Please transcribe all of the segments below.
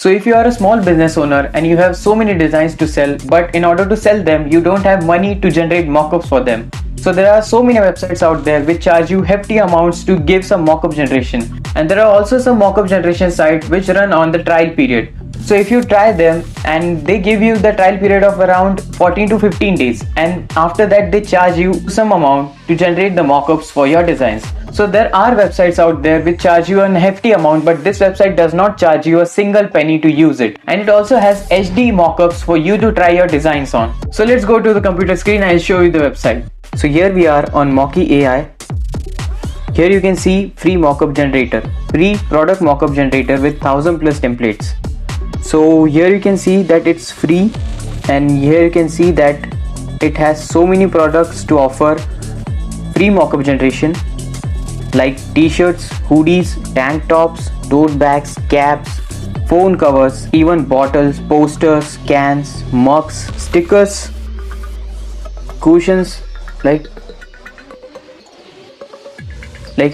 So if you are a small business owner and you have so many designs to sell, but in order to sell them, you don't have money to generate mockups for them. So there are so many websites out there which charge you hefty amounts to give some mockup generation. And there are also some mockup generation sites which run on the trial period. So if you try them and they give you the trial period of around 14 to 15 days, and after that they charge you some amount to generate the mockups for your designs. So there are websites out there which charge you a hefty amount, but this website does not charge you a single penny to use it. And it also has HD mockups for you to try your designs on. So let's go to the computer screen and I'll show you the website. So here we are on Mockey AI. Here you can see free mockup generator, free product mockup generator with 1000 plus templates. So here you can see that it's free, and here you can see that it has so many products to offer free mockup generation, like t-shirts, hoodies, tank tops, tote bags, caps, phone covers, even bottles, posters, cans, mugs, stickers, cushions, like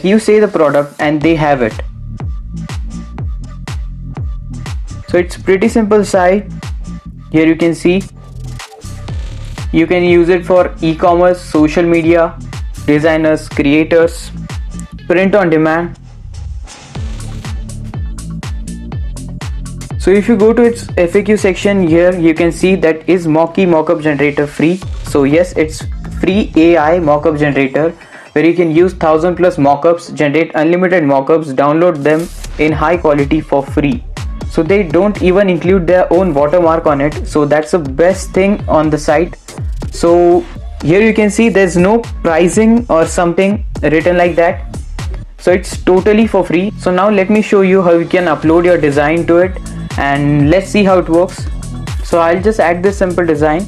you say the product and they have it. So it's pretty simple site. Here you can see you can use it for e-commerce, social media, designers, creators, print on demand. So if you go to its FAQ section, here you can see that is Mockey mockup generator free. So yes, it's free AI mockup generator where you can use 1000 plus mockups, generate unlimited mockups, download them in high quality for free. So they don't even include their own watermark on it, so that's the best thing on the site. So here you can see there's no pricing or something written like that, so it's totally for free. So now let me show you how you can upload your design to it, and let's see how it works. So I'll just add this simple design.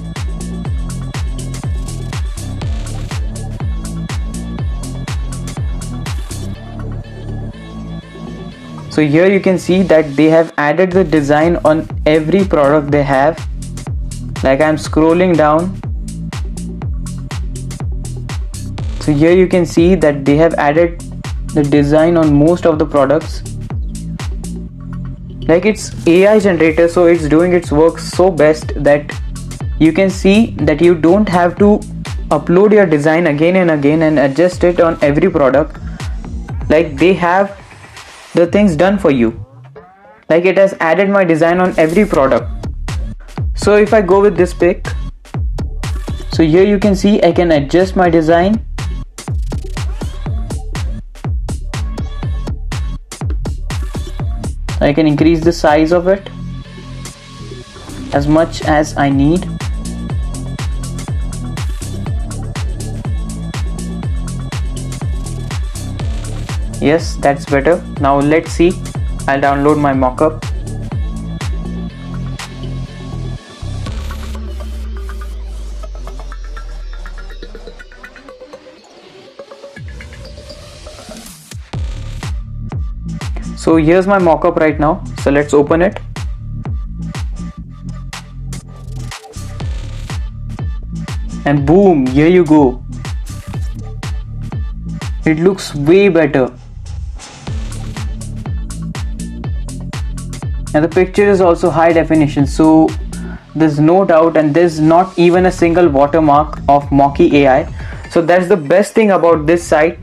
So here you can see that they have added the design on every product they have. Like I'm scrolling down. So here you can see that they have added the design on most of the products. Like it's AI generator, so it's doing its work so best that you can see that you don't have to upload your design again and again and adjust it on every product. Like they have the things done for you. Like it has added my design on every product. So if I go with this pic, so here you can see I can adjust my design. I can increase the size of it as much as I need. Yes, that's better. Now let's see. I'll download my mockup. So here's my mockup right now. So let's open it. And boom, here you go. It looks way better. And the picture is also high definition, so there's no doubt, and there's not even a single watermark of Mockey AI. So that's the best thing about this site.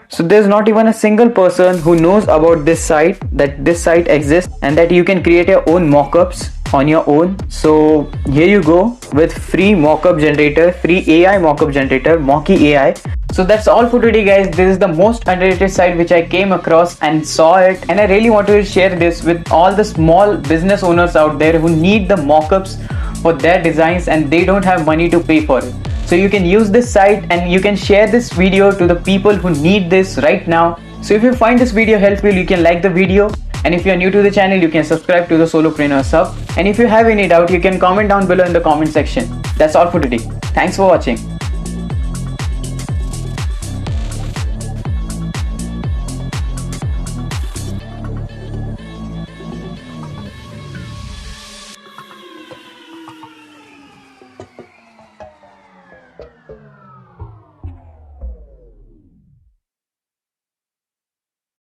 So there's not even a single person who knows about this site, that this site exists and that you can create your own mockups on your own. So here you go with free mockup generator, free AI mockup generator, Mockey AI. So that's all for today, guys. This is the most underrated site which I came across and saw it, and I really wanted to share this with all the small business owners out there who need the mockups for their designs and they don't have money to pay for it. So you can use this site and you can share this video to the people who need this right now. So if you find this video helpful, you can like the video, and if you are new to the channel, you can subscribe to the Solopreneur Sub, and if you have any doubt, you can comment down below in the comment section. That's all for today. Thanks for watching.